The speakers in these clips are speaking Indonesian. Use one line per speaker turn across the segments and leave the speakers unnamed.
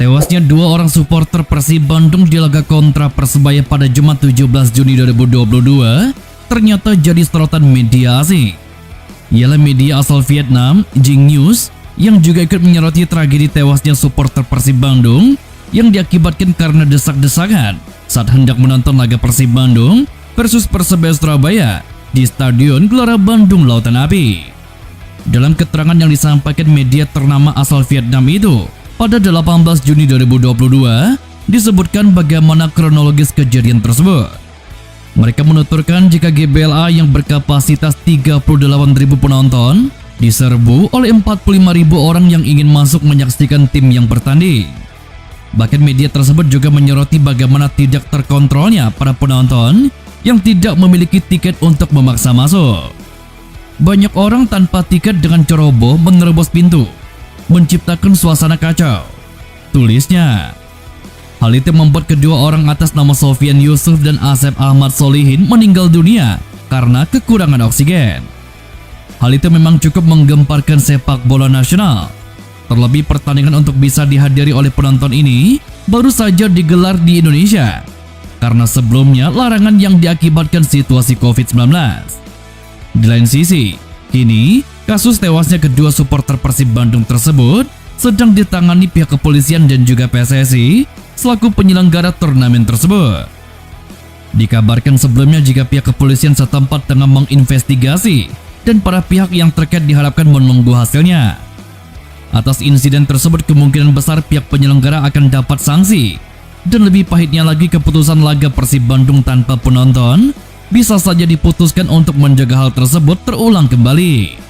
Tewasnya dua orang supporter Persib Bandung di laga kontra Persebaya pada Jumat 17 Juni 2022 ternyata jadi sorotan media asing. Ialah media asal Vietnam, Jing News, yang juga ikut menyoroti tragedi tewasnya supporter Persib Bandung yang diakibatkan karena desak-desakan saat hendak menonton laga Persib Bandung versus Persebaya Surabaya di Stadion Gelora Bandung Lautan Api. Dalam keterangan yang disampaikan media ternama asal Vietnam itu, pada 18 Juni 2022, disebutkan bagaimana kronologis kejadian tersebut. Mereka menuturkan jika GBLA yang berkapasitas 38.000 penonton diserbu oleh 45.000 orang yang ingin masuk menyaksikan tim yang bertanding. Bahkan media tersebut juga menyoroti bagaimana tidak terkontrolnya para penonton yang tidak memiliki tiket untuk memaksa masuk. Banyak orang tanpa tiket dengan ceroboh menerobos pintu, menciptakan suasana kacau, tulisnya. Hal itu membuat kedua orang atas nama Sofian Yusuf dan Asep Ahmad Solihin meninggal dunia karena kekurangan oksigen. Hal itu memang cukup menggemparkan sepak bola nasional. Terlebih pertandingan untuk bisa dihadiri oleh penonton ini baru saja digelar di Indonesia karena sebelumnya larangan yang diakibatkan situasi COVID-19. Di lain sisi, kini kasus tewasnya kedua supporter Persib Bandung tersebut sedang ditangani pihak kepolisian dan juga PSSI selaku penyelenggara turnamen tersebut. Dikabarkan sebelumnya jika pihak kepolisian setempat tengah menginvestigasi dan para pihak yang terkait diharapkan menunggu hasilnya. Atas insiden tersebut kemungkinan besar pihak penyelenggara akan dapat sanksi, dan lebih pahitnya lagi keputusan laga Persib Bandung tanpa penonton bisa saja diputuskan untuk menjaga hal tersebut terulang kembali.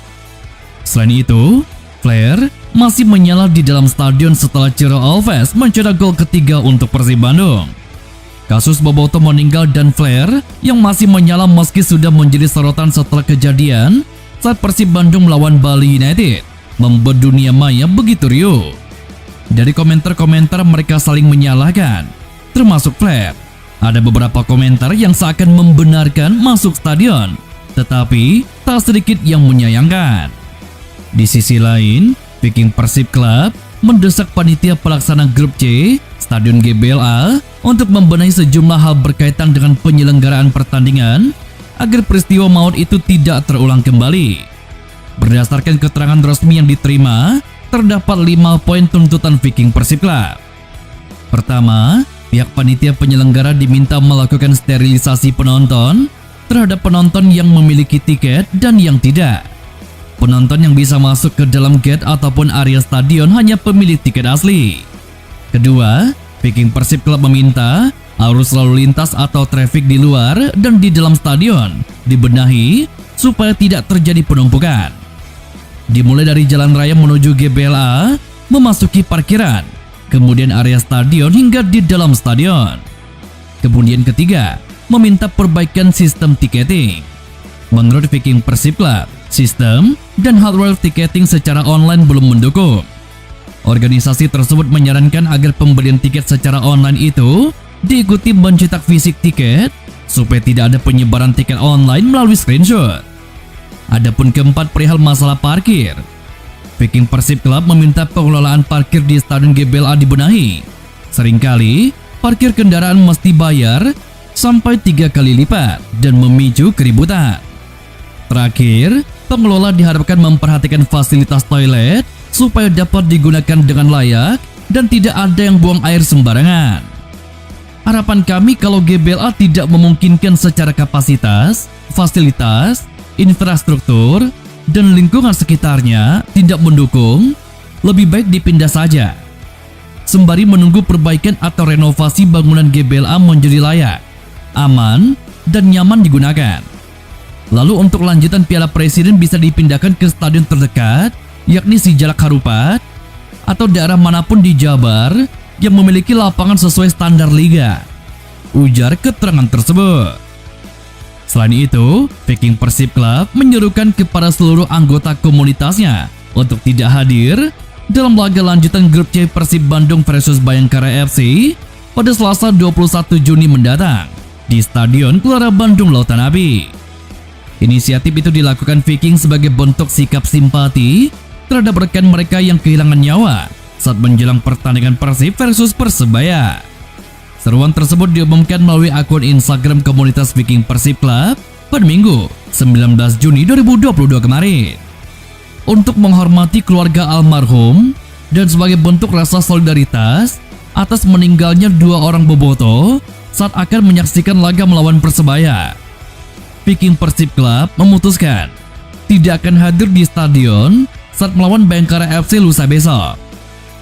Selain itu, flare masih menyala di dalam stadion setelah Ciro Alves mencetak gol ketiga untuk Persib Bandung. Kasus Boboto meninggal dan flare yang masih menyala meski sudah menjadi sorotan setelah kejadian saat Persib Bandung melawan Bali United membuat dunia maya begitu riuh. Dari komentar-komentar mereka saling menyalahkan, termasuk flare. Ada beberapa komentar yang seakan membenarkan masuk stadion, tetapi tak sedikit yang menyayangkan. Di sisi lain, Viking Persib Club mendesak panitia pelaksana grup C Stadion GBLA untuk membenahi sejumlah hal berkaitan dengan penyelenggaraan pertandingan agar peristiwa maut itu tidak terulang kembali. Berdasarkan keterangan resmi yang diterima, terdapat 5 poin tuntutan Viking Persib Club. Pertama, pihak panitia penyelenggara diminta melakukan sterilisasi penonton terhadap penonton yang memiliki tiket dan yang tidak. Penonton yang bisa masuk ke dalam gate ataupun area stadion hanya pemilik tiket asli. Kedua, Viking Persib Club meminta arus lalu lintas atau traffic di luar dan di dalam stadion dibenahi supaya tidak terjadi penumpukan. Dimulai dari jalan raya menuju GBLA, memasuki parkiran, kemudian area stadion hingga di dalam stadion. Kemudian ketiga, meminta perbaikan sistem tiketing. Menurut Viking Persib Club, sistem dan hardware tiketing secara online belum mendukung. Organisasi tersebut menyarankan agar pembelian tiket secara online itu diikuti mencetak fisik tiket supaya tidak ada penyebaran tiket online melalui screenshot. Adapun keempat perihal masalah parkir, Viking Persib Club meminta pengelolaan parkir di Stadion GBLA dibenahi. Seringkali, parkir kendaraan mesti bayar sampai 3 kali lipat dan memicu keributan. Terakhir, pengelola diharapkan memperhatikan fasilitas toilet supaya dapat digunakan dengan layak dan tidak ada yang buang air sembarangan. Harapan kami kalau GBLA tidak memungkinkan secara kapasitas, fasilitas, infrastruktur, dan lingkungan sekitarnya tidak mendukung, lebih baik dipindah saja. Sembari menunggu perbaikan atau renovasi bangunan GBLA menjadi layak, aman, dan nyaman digunakan. Lalu untuk lanjutan Piala Presiden bisa dipindahkan ke stadion terdekat, yakni Sijalak Harupat, atau daerah manapun di Jabar yang memiliki lapangan sesuai standar liga, ujar keterangan tersebut. Selain itu, Viking Persib Club menyerukan kepada seluruh anggota komunitasnya untuk tidak hadir dalam laga lanjutan grup C Persib Bandung versus Bayangkara FC pada Selasa 21 Juni mendatang di Stadion Gelora Bandung Lautan Api. Inisiatif itu dilakukan Viking sebagai bentuk sikap simpati terhadap rekan mereka yang kehilangan nyawa saat menjelang pertandingan Persib versus Persebaya. Seruan tersebut diumumkan melalui akun Instagram komunitas Viking Persib Club pada Minggu 19 Juni 2022 kemarin. Untuk menghormati keluarga almarhum dan sebagai bentuk rasa solidaritas atas meninggalnya dua orang bobotoh saat akan menyaksikan laga melawan Persebaya, Viking Persib Club memutuskan tidak akan hadir di stadion saat melawan Bayangkara FC lusa besok.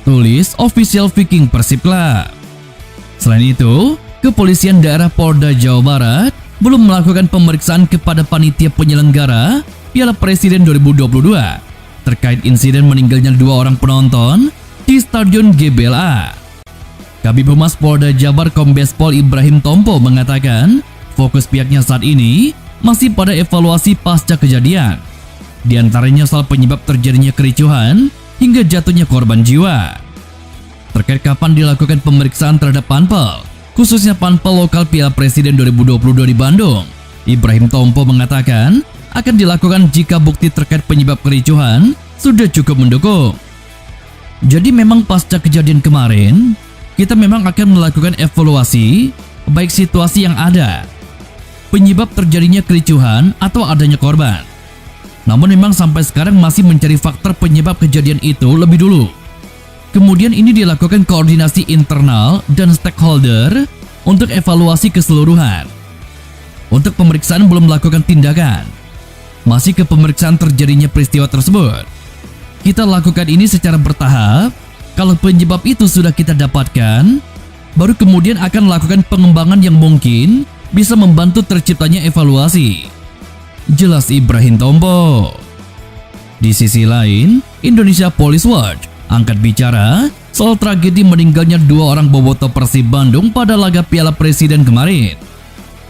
Tulis official Viking Persib Club. Selain itu, Kepolisian Daerah Polda Jawa Barat belum melakukan pemeriksaan kepada panitia penyelenggara Piala Presiden 2022 terkait insiden meninggalnya dua orang penonton di Stadion GBLA. Kabid Humas Polda Jabar Kombes Pol Ibrahim Tompo mengatakan fokus pihaknya saat ini masih pada evaluasi pasca kejadian, di antaranya soal penyebab terjadinya kericuhan hingga jatuhnya korban jiwa. Terkait kapan dilakukan pemeriksaan terhadap panpel, khususnya panpel lokal Piala Presiden 2022 di Bandung, Ibrahim Tompo mengatakan akan dilakukan jika bukti terkait penyebab kericuhan sudah cukup mendukung. Jadi memang pasca kejadian kemarin, kita memang akan melakukan evaluasi baik situasi yang ada, penyebab terjadinya kericuhan atau adanya korban. Namun memang sampai sekarang masih mencari faktor penyebab kejadian itu lebih dulu. Kemudian ini dilakukan koordinasi internal dan stakeholder untuk evaluasi keseluruhan. Untuk pemeriksaan belum melakukan tindakan, masih ke pemeriksaan terjadinya peristiwa tersebut. Kita lakukan ini secara bertahap. Kalau penyebab itu sudah kita dapatkan, baru kemudian akan melakukan pengembangan yang mungkin bisa membantu terciptanya evaluasi. Jelas Ibrahim Tompo. Di sisi lain, Indonesia Police Watch angkat bicara soal tragedi meninggalnya dua orang bobotoh Persib Bandung pada laga Piala Presiden kemarin.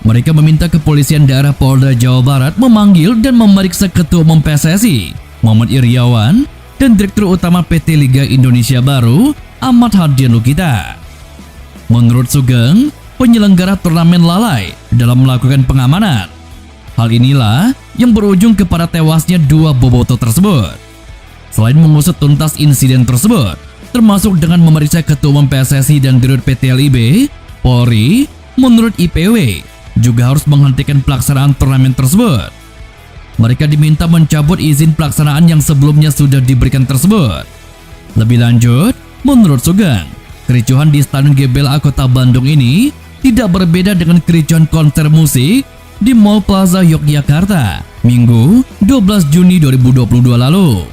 Mereka meminta Kepolisian Daerah Polda Jawa Barat memanggil dan memeriksa Ketua Umum PSSI Muhammad Iriawan dan Direktur Utama PT Liga Indonesia Baru Ahmad Hadian Lukita. Menurut Sugeng, penyelenggara turnamen lalai dalam melakukan pengamanan. Hal inilah yang berujung kepada tewasnya dua bobotoh tersebut. Selain mengusut tuntas insiden tersebut, termasuk dengan memeriksa Ketua Umum PSSI dan Dirut PT LIB, Polri, menurut IPW, juga harus menghentikan pelaksanaan turnamen tersebut. Mereka diminta mencabut izin pelaksanaan yang sebelumnya sudah diberikan tersebut. Lebih lanjut, menurut Sugeng, kericuhan di Stadion GBLA Kota Bandung ini tidak berbeda dengan kericuhan konser musik di Mall Plaza Yogyakarta, Minggu 12 Juni 2022 lalu.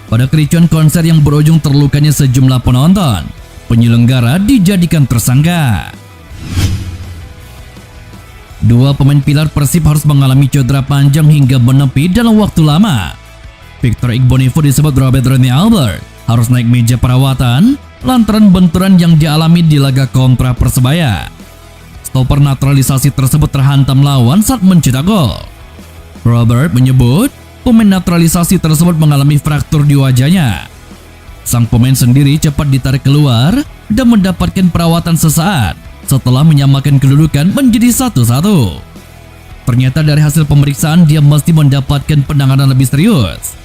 Pada kericuhan konser yang berujung terlukanya sejumlah penonton, penyelenggara dijadikan tersangka. Dua pemain pilar Persib harus mengalami cedera panjang hingga menepi dalam waktu lama. Victor Igbonivo disebut Robert Rene Albert harus naik meja perawatan lantaran benturan yang dialami di laga kontra Persebaya. Stopper naturalisasi tersebut terhantam lawan saat mencetak gol. Robert menyebut pemain naturalisasi tersebut mengalami fraktur di wajahnya. Sang pemain sendiri cepat ditarik keluar dan mendapatkan perawatan sesaat setelah menyamakan kedudukan menjadi 1-1. Ternyata dari hasil pemeriksaan dia mesti mendapatkan penanganan lebih serius.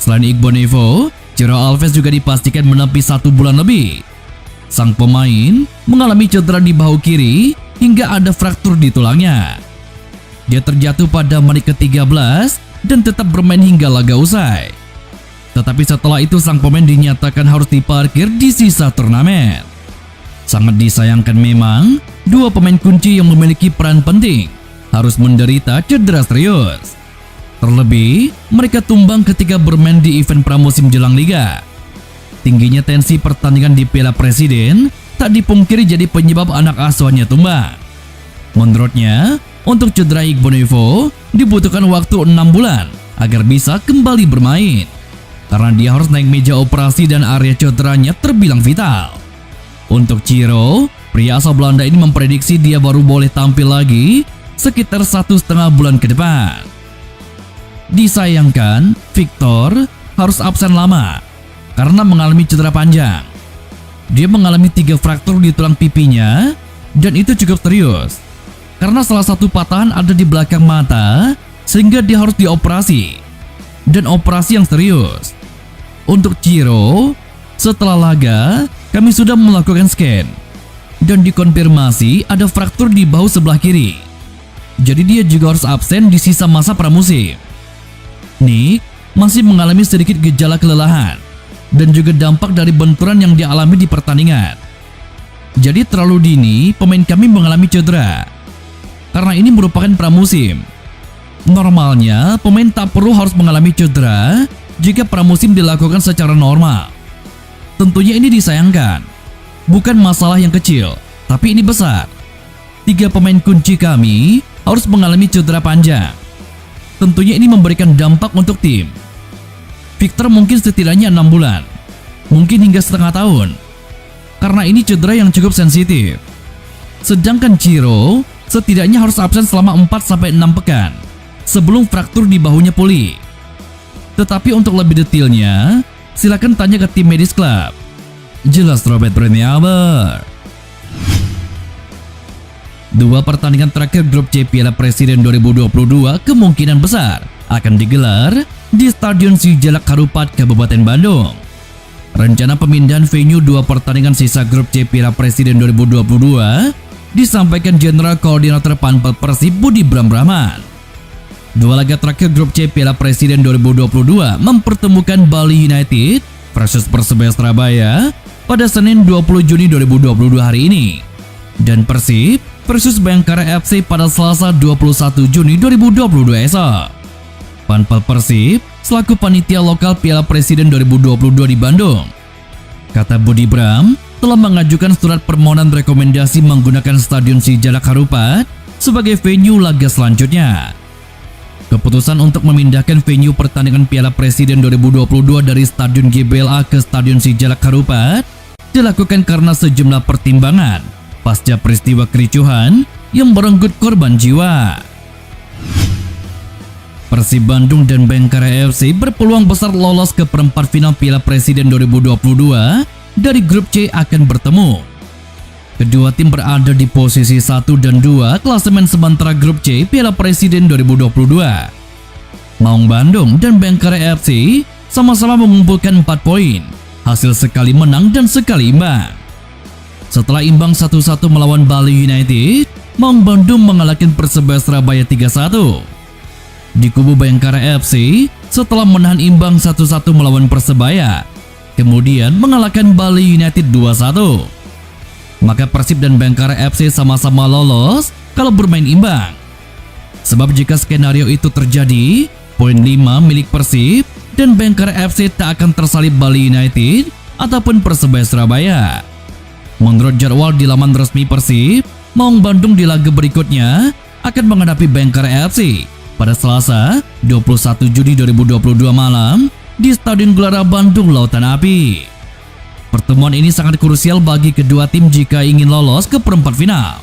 Selain Igbonivo, Ciro Alves juga dipastikan menepi 1 bulan lebih. Sang pemain mengalami cedera di bahu kiri hingga ada fraktur di tulangnya. Dia terjatuh pada menit ke-13 dan tetap bermain hingga laga usai. Tetapi setelah itu sang pemain dinyatakan harus diparkir di sisa turnamen. Sangat disayangkan memang, dua pemain kunci yang memiliki peran penting harus menderita cedera serius. Terlebih, mereka tumbang ketika bermain di event pramusim jelang liga. Tingginya tensi pertandingan di Piala Presiden tak dipungkiri jadi penyebab anak asuhannya tumbang. Menurutnya, untuk cedera Igbonivo dibutuhkan waktu 6 bulan agar bisa kembali bermain, karena dia harus naik meja operasi dan area cederanya terbilang vital. Untuk Ciro, pria asal Belanda ini memprediksi dia baru boleh tampil lagi sekitar 1,5 bulan ke depan. Disayangkan, Victor harus absen lama karena mengalami cedera panjang. Dia mengalami 3 fraktur di tulang pipinya dan itu cukup serius. Karena salah satu patahan ada di belakang mata, sehingga dia harus dioperasi. Dan operasi yang serius. Untuk Ciro, Setelah laga, kami sudah melakukan scan dan dikonfirmasi ada fraktur di bahu sebelah kiri. Jadi dia juga harus absen di sisa masa pramusim. Nick masih mengalami sedikit gejala kelelahan dan juga dampak dari benturan yang dialami di pertandingan. Jadi terlalu dini pemain kami mengalami cedera. Karena ini merupakan pramusim. Normalnya pemain tak perlu harus mengalami cedera jika pramusim dilakukan secara normal. Tentunya ini disayangkan. Bukan masalah yang kecil, tapi ini besar. 3 pemain kunci kami harus mengalami cedera panjang. Tentunya ini memberikan dampak untuk tim. Victor mungkin setidaknya 6 bulan, mungkin hingga setengah tahun. Karena ini cedera yang cukup sensitif. Sedangkan Ciro setidaknya harus absen selama 4-6 pekan sebelum fraktur di bahunya pulih. Tetapi untuk lebih detailnya, silakan tanya ke tim medis klub. Jelas Robert Premier. 2 pertandingan terakhir grup C Piala Presiden 2022 kemungkinan besar akan digelar di Stadion Sijalak Harupat, Kabupaten Bandung. Rencana pemindahan venue 2 pertandingan sisa grup C Piala Presiden 2022 disampaikan Jenderal Koordinator Panpel Persib Budi Bram Rahman. 2 laga terakhir grup C Piala Presiden 2022 mempertemukan Bali United versus Persebaya Surabaya pada Senin 20 Juni 2022 hari ini, dan Persib versus Bayangkara FC pada Selasa 21 Juni 2022 esok. Panpel Persib selaku panitia lokal Piala Presiden 2022 di Bandung, kata Budi Bram, telah mengajukan surat permohonan rekomendasi menggunakan Stadion Sijalak Harupat sebagai venue laga selanjutnya. Keputusan untuk memindahkan venue pertandingan Piala Presiden 2022 dari Stadion GBLA ke Stadion Sijalak Harupat dilakukan karena sejumlah pertimbangan pasca peristiwa kericuhan yang merenggut korban jiwa. Persib Bandung dan Bayangkara FC berpeluang besar lolos ke perempat final Piala Presiden 2022 dari grup C akan bertemu. Kedua tim berada di posisi 1 dan 2 klasemen sementara grup C Piala Presiden 2022. Maung Bandung dan Bayangkara FC sama-sama mengumpulkan 4 poin, hasil sekali menang dan sekali imbang. Setelah imbang 1-1 melawan Bali United, Maung Bandung mengalahkan Persebaya Surabaya 3-1. Di kubu Bayangkara FC, setelah menahan imbang 1-1 melawan Persebaya, kemudian mengalahkan Bali United 2-1. Maka Persib dan Bayangkara FC sama-sama lolos kalau bermain imbang. Sebab jika skenario itu terjadi, poin 5 milik Persib dan Bayangkara FC tak akan tersalip Bali United ataupun Persebaya Surabaya. Menurut jadwal di laman resmi Persib, Maung Bandung di laga berikutnya akan menghadapi Bayangkara FC pada Selasa 21 Juni 2022 malam di Stadion Gelora Bandung Lautan Api. Pertemuan ini sangat krusial bagi kedua tim jika ingin lolos ke perempat final.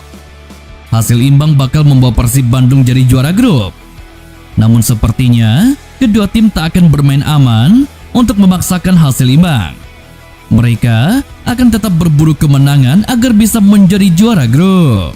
Hasil imbang bakal membawa Persib Bandung jadi juara grup. Namun sepertinya kedua tim tak akan bermain aman untuk memaksakan hasil imbang. Mereka akan tetap berburu kemenangan agar bisa menjadi juara grup.